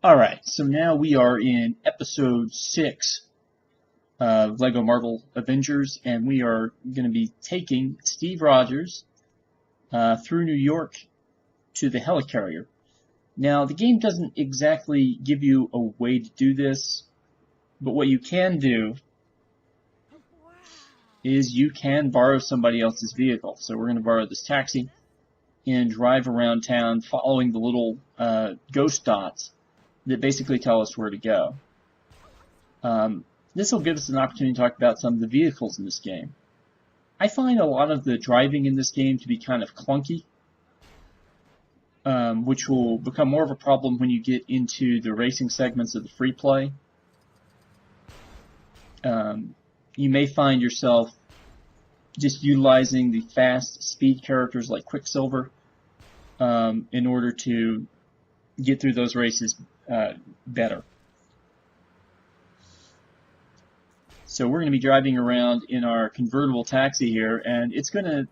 Alright, so now we are in episode 6 of LEGO Marvel Avengers, and we are going to be taking Steve Rogers through New York to the Helicarrier. Now, the game doesn't exactly give you a way to do this, but what you can do is you can borrow somebody else's vehicle. So we're going to borrow this taxi and drive around town following the little ghost dots that basically tell us where to go. This will give us an opportunity to talk about some of the vehicles in this game. I find a lot of the driving in this game to be kind of clunky, which will become more of a problem when you get into the racing segments of the free play. You may find yourself just utilizing the fast speed characters like Quicksilver in order to get through those races better. So we're going to be driving around in our convertible taxi here, and it's going to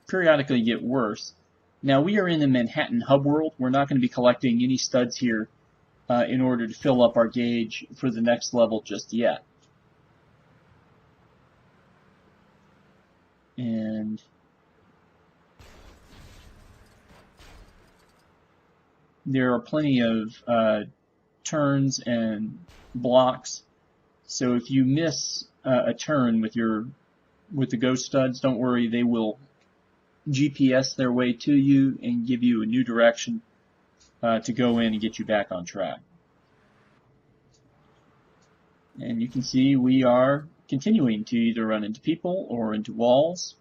periodically get worse. Now, we are in the Manhattan hub world. We're not going to be collecting any studs here in order to fill up our gauge for the next level just yet. And there are plenty of turns and blocks, so if you miss a turn with the ghost studs, don't worry, they will GPS their way to you and give you a new direction to go in and get you back on track. And you can see we are continuing to either run into people or into walls.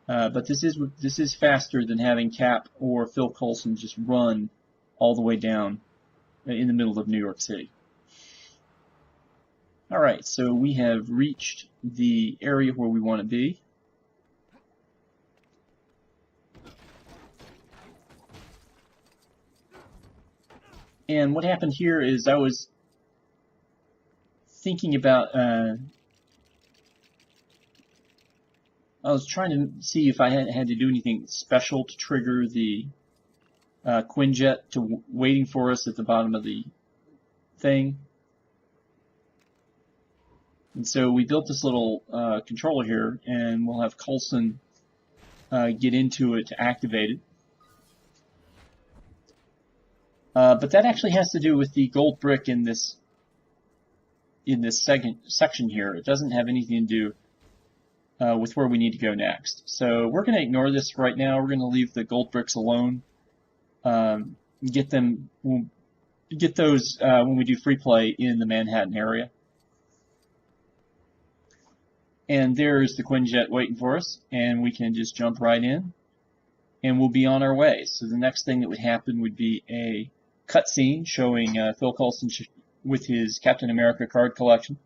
But this is faster than having Cap or Phil Coulson just run all the way down in the middle of New York City. Alright, so we have reached the area where we want to be. And what happened here is I was thinking about I was trying to see if I had to do anything special to trigger the Quinjet to waiting for us at the bottom of the thing. And so we built this little controller here, and we'll have Coulson get into it to activate it. But that actually has to do with the gold brick in this second section here. It doesn't have anything to do with where we need to go next. So we're going to ignore this right now. We're going to leave the gold bricks alone. Get those when we do free play in the Manhattan area. And there's the Quinjet waiting for us, and we can just jump right in, and we'll be on our way. So the next thing that would happen would be a cutscene showing Phil Coulson with his Captain America card collection,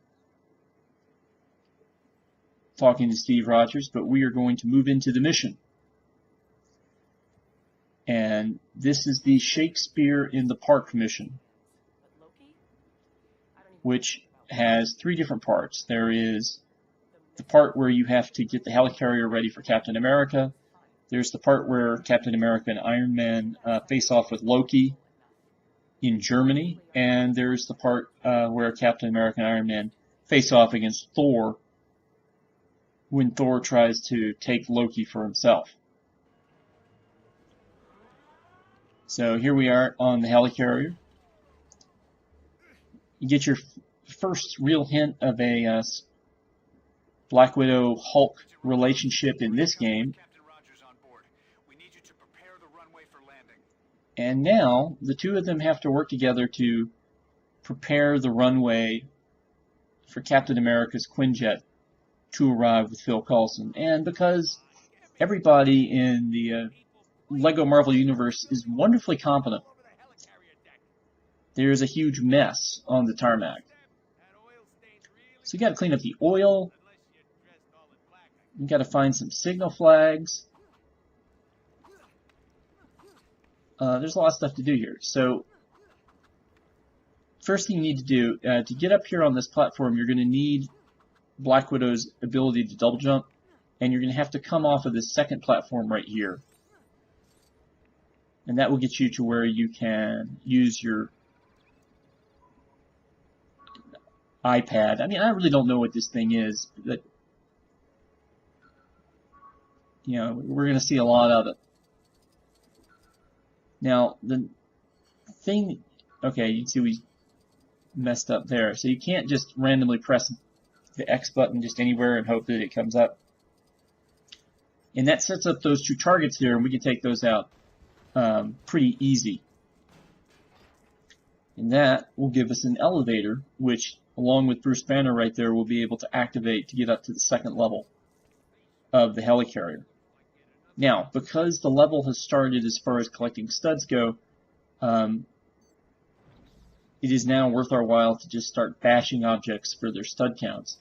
talking to Steve Rogers, but we are going to move into the mission. And this is the Shakespeare in the Park mission, which has 3 different parts. There is the part where you have to get the Helicarrier ready for Captain America. There's the part where Captain America and Iron Man face off with Loki in Germany. And there's the part where Captain America and Iron Man face off against Thor when Thor tries to take Loki for himself. So here we are on the Helicarrier. You get your first real hint of a Black Widow-Hulk relationship in this game. And now the two of them have to work together to prepare the runway for Captain America's Quinjet to arrive with Phil Coulson. And because everybody in the LEGO Marvel Universe is wonderfully competent, there's a huge mess on the tarmac. So you got to clean up the oil. You got to find some signal flags. There's a lot of stuff to do here. So first thing you need to do, to get up here on this platform, you're going to need Black Widow's ability to double jump, and you're going to have to come off of this second platform right here. And that will get you to where you can use your iPad. I mean, I really don't know what this thing is, but you know, we're going to see a lot of it. Now, the thing, okay, you can see we messed up there. So you can't just randomly press the X button just anywhere and hope that it comes up. And that sets up those two targets here, and we can take those out pretty easy. And that will give us an elevator, which, along with Bruce Banner right there, will be able to activate to get up to the second level of the Helicarrier. Now, because the level has started as far as collecting studs go, it is now worth our while to just start bashing objects for their stud counts.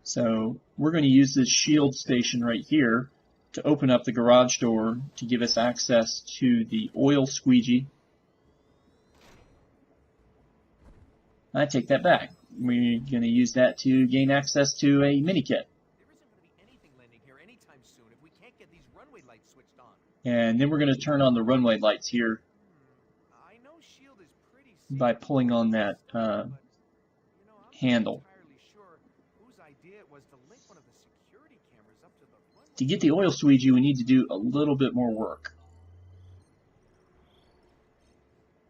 So we're going to use this shield station right here to open up the garage door to give us access to the oil squeegee. I take that back. We're going to use that to gain access to a mini kit. And then we're going to turn on the runway lights here by pulling on that handle. To get the oil squeegee, we need to do a little bit more work.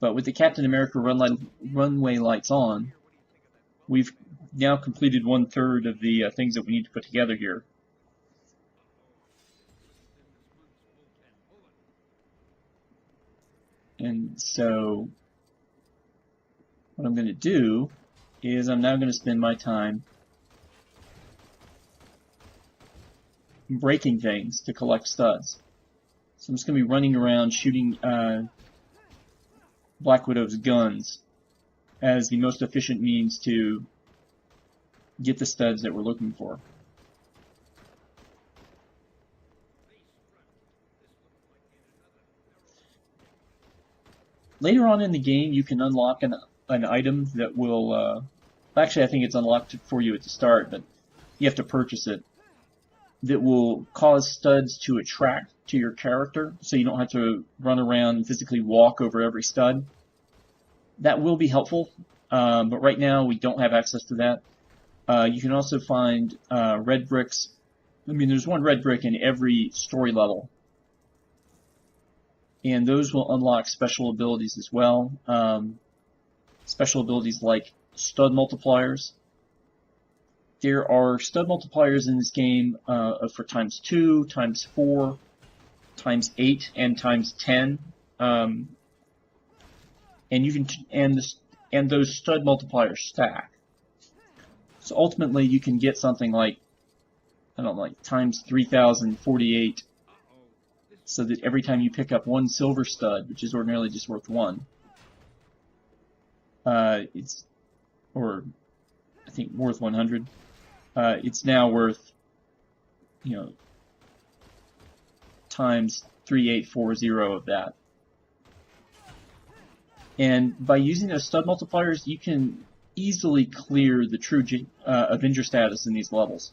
But with the Captain America runway lights on, we've now completed 1/3 of the things that we need to put together here. And so what I'm going to do is I'm now going to spend my time breaking things to collect studs. So I'm just going to be running around shooting Black Widow's guns as the most efficient means to get the studs that we're looking for. Later on in the game, you can unlock an item that will, actually I think it's unlocked for you at the start, but you have to purchase it, that will cause studs to attract to your character, so you don't have to run around and physically walk over every stud. That will be helpful, but right now we don't have access to that. You can also find red bricks. I mean, there's one red brick in every story level, and those will unlock special abilities as well. Special abilities like stud multipliers. There are stud multipliers in this game for ×2, ×4, ×8, and ×10. And you can and those stud multipliers stack. So ultimately, you can get something like, I don't know, like ×3048. So that every time you pick up one silver stud, which is ordinarily just worth 1, it's, or I think worth 100, it's now worth, you know, ×3840 of that. And by using those stud multipliers, you can easily clear the true Avenger status in these levels.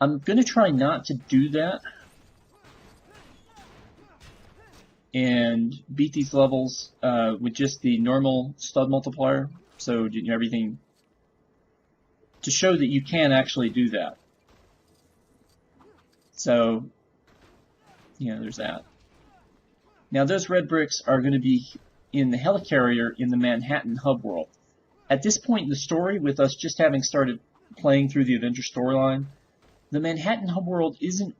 I'm going to try not to do that and beat these levels with just the normal stud multiplier, so you know, everything, to show that you can actually do that. So, you know, there's that. Now those red bricks are going to be in the Helicarrier in the Manhattan hub world. At this point in the story, with us just having started playing through the Avengers storyline, the Manhattan hub world isn't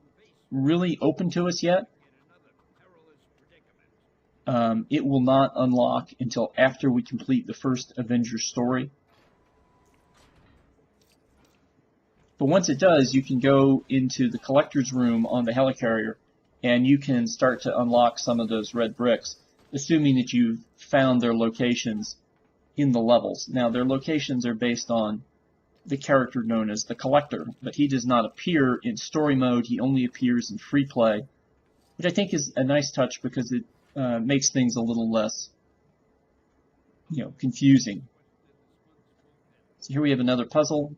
really open to us yet. It will not unlock until after we complete the first Avengers story. But once it does, you can go into the collector's room on the Helicarrier, and you can start to unlock some of those red bricks, assuming that you've found their locations in the levels. Now, their locations are based on the character known as the Collector, but he does not appear in story mode. He only appears in free play, which I think is a nice touch because it makes things a little less, you know, confusing. So here we have another puzzle.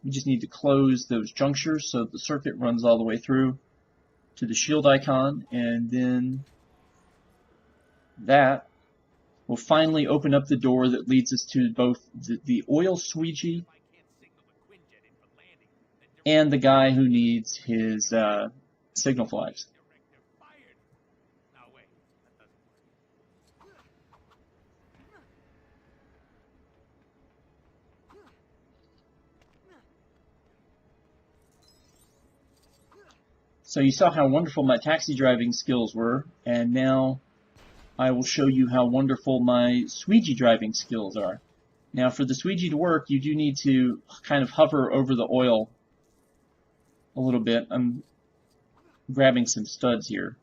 We just need to close those junctures so the circuit runs all the way through to the shield icon, and then that will finally open up the door that leads us to both the oil squeegee and the guy who needs his signal flags. So you saw how wonderful my taxi driving skills were, and now I will show you how wonderful my squeegee driving skills are. Now for the squeegee to work, you do need to kind of hover over the oil a little bit. I'm grabbing some studs here.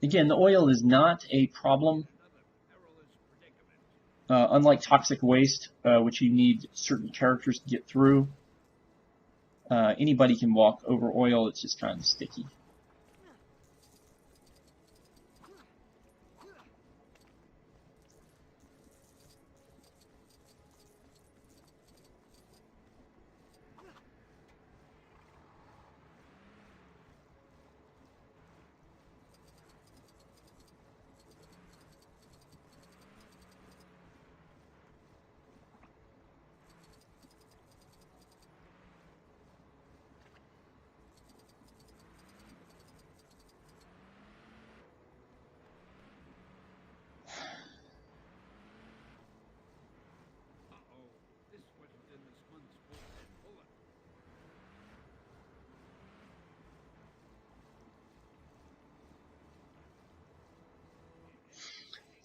Again, the oil is not a problem. Unlike toxic waste, which you need certain characters to get through, anybody can walk over oil. It's just kind of sticky.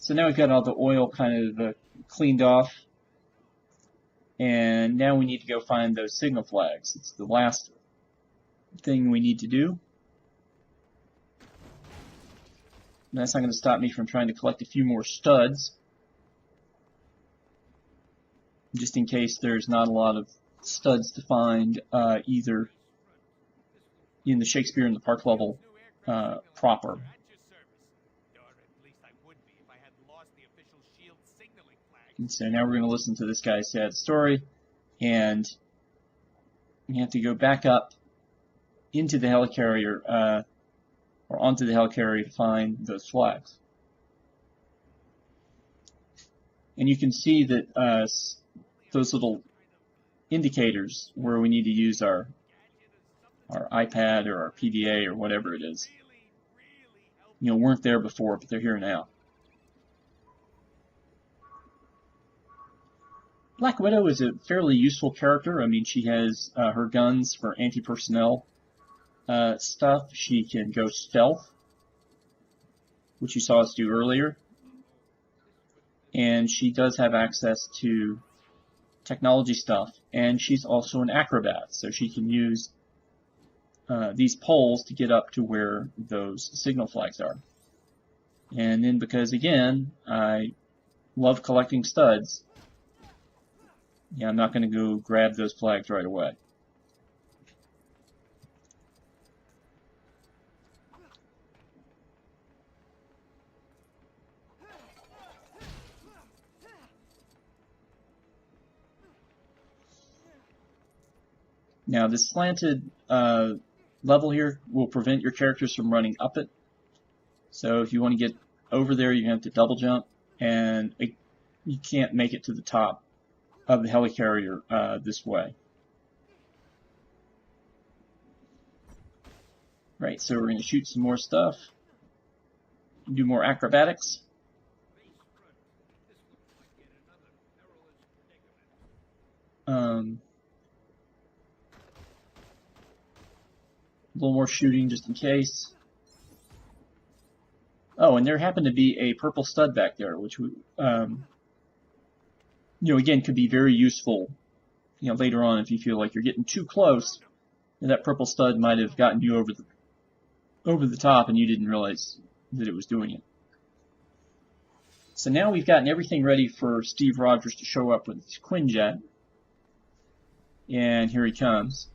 So now we've got all the oil kind of cleaned off, and now we need to go find those signal flags. It's the last thing we need to do. And that's not going to stop me from trying to collect a few more studs, just in case there's not a lot of studs to find either in the Shakespeare in the Park level proper. And so now we're going to listen to this guy's sad story, and we have to go back up into the helicarrier, or onto the helicarrier to find those flags. And you can see that those little indicators where we need to use our iPad or our PDA or whatever it is, weren't there before, but they're here now. Black Widow is a fairly useful character. I mean, she has her guns for anti-personnel stuff. She can go stealth, which you saw us do earlier. And she does have access to technology stuff. And she's also an acrobat, so she can use these poles to get up to where those signal flags are. And then because, again, I love collecting studs, I'm not going to go grab those flags right away. Now, this slanted level here will prevent your characters from running up it. So if you want to get over there, you're going to have to double jump, and you can't make it to the top of the helicarrier this way. Right, so we're going to shoot some more stuff, do more acrobatics. A little more shooting just in case. Oh, and there happened to be a purple stud back there, which again, could be very useful, later on if you feel like you're getting too close, and that purple stud might have gotten you over the top and you didn't realize that it was doing it. So now we've gotten everything ready for Steve Rogers to show up with his Quinjet, and here he comes.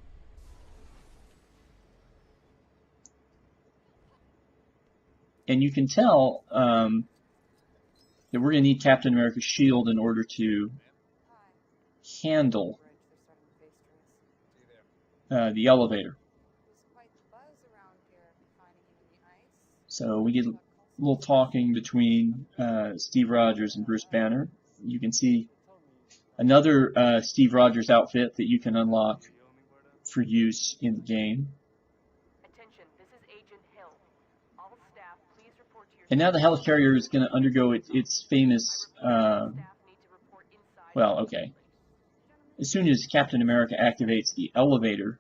And you can tell that we're going to need Captain America's shield in order to handle the elevator. So we get a little talking between Steve Rogers and Bruce Banner. You can see another Steve Rogers outfit that you can unlock for use in the game. And now the Helicarrier is going to undergo its famous, well, okay. As soon as Captain America activates the elevator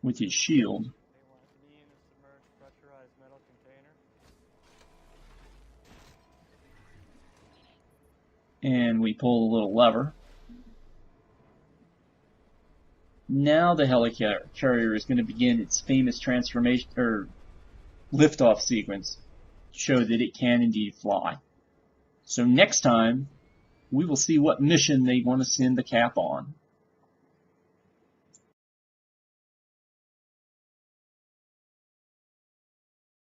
with his shield, and we pull a little lever, now the Helicarrier is going to begin its famous transformation, or liftoff sequence, to show that it can indeed fly. So next time, we will see what mission they want to send the Cap on.